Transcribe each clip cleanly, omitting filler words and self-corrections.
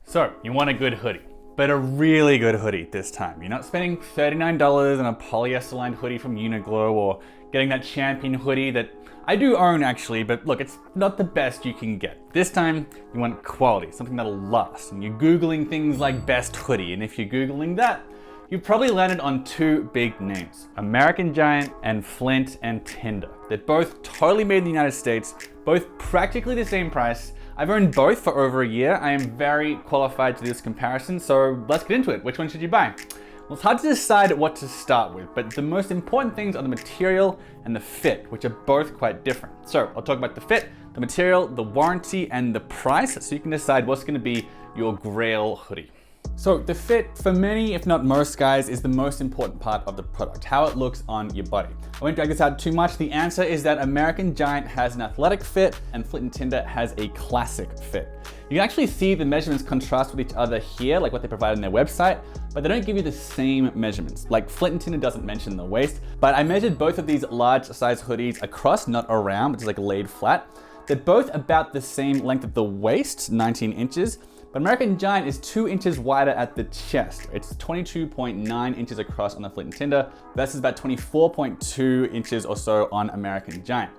So, you want a good hoodie, but a really good hoodie this time. You're not spending $39 on a polyester-lined hoodie from Uniqlo or getting that Champion hoodie that I do own actually, but look, it's not the best you can get. This time, you want quality, something that'll last. And you're Googling things like best hoodie, and if you're Googling that, you've probably landed on two big names, American Giant and Flint and Tinder. They're both totally made in the United States, both practically the same price. I've owned both for over a year. I am very qualified to do this comparison, so let's get into it. Which one should you buy? Well, it's hard to decide what to start with, but the most important things are the material and the fit, which are both quite different. So I'll talk about the fit, the material, the warranty, and the price, so you can decide what's gonna be your grail hoodie. So the fit, for many, if not most guys, is the most important part of the product, how it looks on your body. I won't drag this out too much. The answer is that American Giant has an athletic fit and Flint and Tinder has a classic fit. You can actually see the measurements contrast with each other here, like what they provide on their website, but they don't give you the same measurements. Like Flint and Tinder doesn't mention the waist, but I measured both of these large size hoodies across, not around, which is like laid flat. They're both about the same length of the waist, 19 inches, but American Giant is 2 inches wider at the chest. It's 22.9 inches across on the Flint and Tinder versus about 24.2 inches or so on American Giant.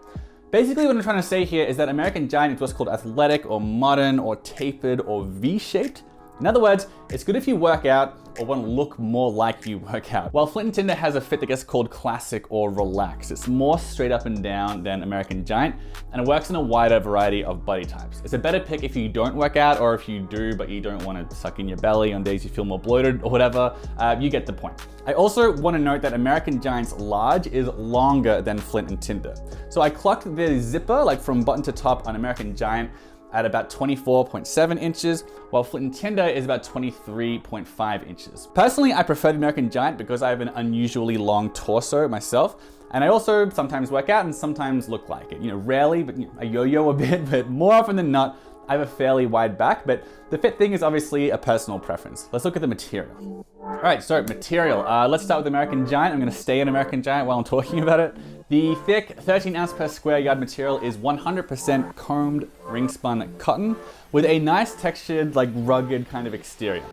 Basically what I'm trying to say here is that American Giant is what's called athletic or modern or tapered or V-shaped. In other words, it's good if you work out or want to look more like you work out. While Flint and Tinder has a fit that gets called classic or relaxed. It's more straight up and down than American Giant, and it works in a wider variety of body types. It's a better pick if you don't work out, or if you do, but you don't want to suck in your belly on days you feel more bloated or whatever. You get the point. I also want to note that American Giant's large is longer than Flint and Tinder. So I clocked the zipper, like from button to top on American Giant, at about 24.7 inches, while Flint and Tinder is about 23.5 inches. Personally, I prefer the American Giant because I have an unusually long torso myself, and I also sometimes work out and sometimes look like it. You know, rarely, but I yo-yo a bit, but more often than not, I have a fairly wide back, but the fit thing is obviously a personal preference. Let's look at the material. All right, so material. Let's start with American Giant. I'm gonna stay in American Giant while I'm talking about it. The thick 13 ounce per square yard material is 100% combed ring spun cotton with a nice textured, like rugged kind of exterior.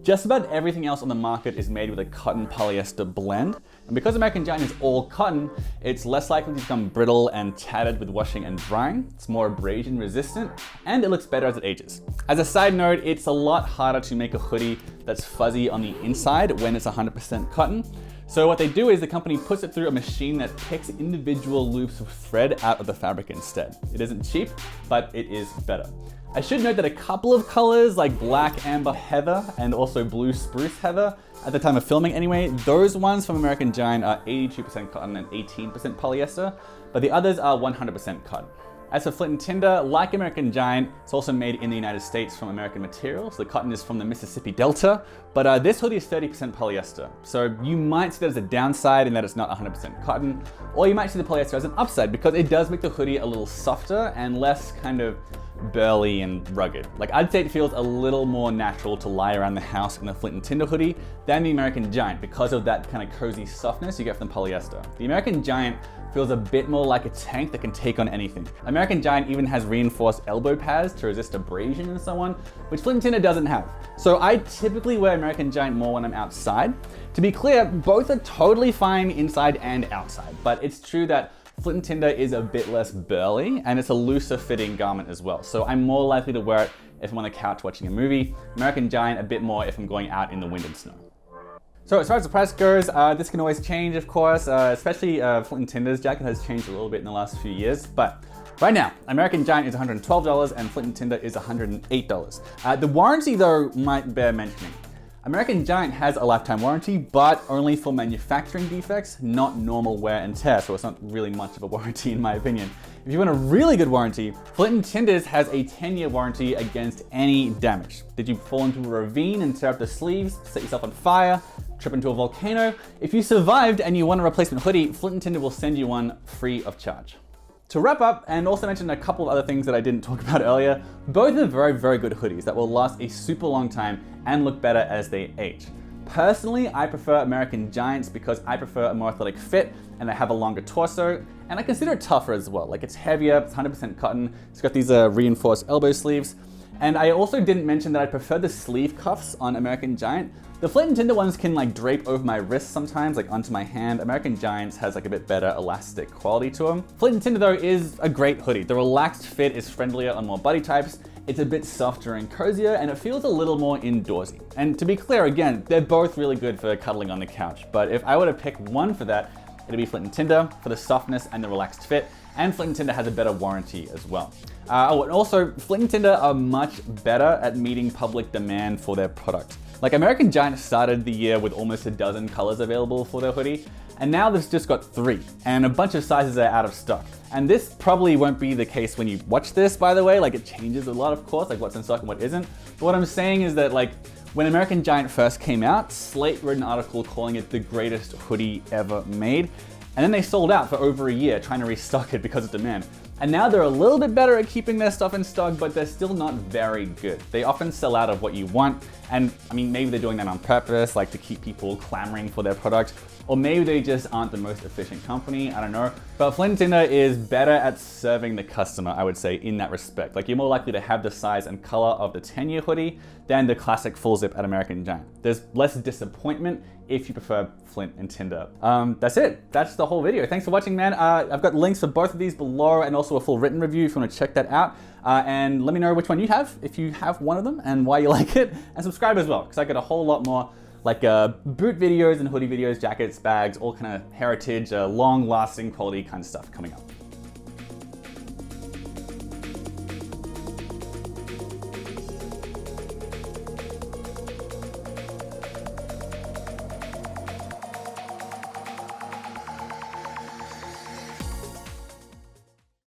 Just about everything else on the market is made with a cotton polyester blend. And because American Giant is all cotton, it's less likely to become brittle and tattered with washing and drying. It's more abrasion resistant, and it looks better as it ages. As a side note, it's a lot harder to make a hoodie that's fuzzy on the inside when it's 100% cotton. So what they do is the company puts it through a machine that picks individual loops of thread out of the fabric instead. It isn't cheap, but it is better. I should note that a couple of colors like black amber heather and also blue spruce heather, at the time of filming anyway, those ones from American Giant are 82% cotton and 18% polyester, but the others are 100% cotton. As for Flint and Tinder, like American Giant, it's also made in the United States from American materials. The cotton is from the Mississippi Delta, but this hoodie is 30% polyester. So you might see that as a downside in that it's not 100% cotton, or you might see the polyester as an upside because it does make the hoodie a little softer and less kind of burly and rugged. Like I'd say it feels a little more natural to lie around the house in the Flint and Tinder hoodie than the American Giant because of that kind of cozy softness you get from polyester. The American Giant feels a bit more like a tank that can take on anything. American Giant even has reinforced elbow pads to resist abrasion and so on, which Flint and Tinder doesn't have. So I typically wear American Giant more when I'm outside. To be clear, both are totally fine inside and outside, but it's true that Flint and Tinder is a bit less burly and it's a looser fitting garment as well. So I'm more likely to wear it if I'm on the couch watching a movie. American Giant a bit more if I'm going out in the wind and snow. So as far as the price goes, this can always change, of course, especially Flint and Tinder's jacket has changed a little bit in the last few years, but right now, American Giant is $112 and Flint and Tinder is $108. The warranty though might bear mentioning. American Giant has a lifetime warranty, but only for manufacturing defects, not normal wear and tear, so it's not really much of a warranty in my opinion. If you want a really good warranty, Flint and Tinder's has a 10-year warranty against any damage. Did you fall into a ravine and tear up the sleeves, set yourself on fire, trip into a volcano? If you survived and you want a replacement hoodie, Flint and Tinder will send you one free of charge. To wrap up, and also mention a couple of other things that I didn't talk about earlier, both are very, very good hoodies that will last a super long time and look better as they age. Personally, I prefer American Giants because I prefer a more athletic fit and I have a longer torso, and I consider it tougher as well. Like it's heavier, it's 100% cotton, it's got these reinforced elbow sleeves, And I also didn't mention that I prefer the sleeve cuffs on American Giant. The Flint and Tinder ones can like drape over my wrist sometimes, like onto my hand. American Giant's has like a bit better elastic quality to them. Flint and Tinder though is a great hoodie. The relaxed fit is friendlier on more body types. It's a bit softer and cozier, and it feels a little more indoorsy. And to be clear, again, they're both really good for cuddling on the couch. But if I were to pick one for that, it'd be Flint and Tinder for the softness and the relaxed fit. And Flint and Tinder has a better warranty as well. And also, Flint and Tinder are much better at meeting public demand for their product. Like American Giant started the year with almost a dozen colors available for their hoodie, and now they've just got 3, and a bunch of sizes are out of stock. And this probably won't be the case when you watch this, by the way, like it changes a lot, of course, like what's in stock and what isn't. But what I'm saying is that like, when American Giant first came out, Slate wrote an article calling it the greatest hoodie ever made. And then they sold out for over a year trying to restock it because of demand. And now they're a little bit better at keeping their stuff in stock, but they're still not very good. They often sell out of what you want. And I mean, maybe they're doing that on purpose, like to keep people clamoring for their product. Or maybe they just aren't the most efficient company, I don't know. But Flint and Tinder is better at serving the customer, I would say, in that respect. Like you're more likely to have the size and color of the 10-year hoodie than the classic full zip at American Giant. There's less disappointment if you prefer Flint and Tinder. That's it. That's the whole video. Thanks for watching, man. I've got links for both of these below and also a full written review if you want to check that out. And let me know which one you have, if you have one of them, and why you like it. And subscribe as well, because I got a whole lot more like boot videos and hoodie videos, jackets, bags, all kind of heritage, long-lasting quality kind of stuff coming up.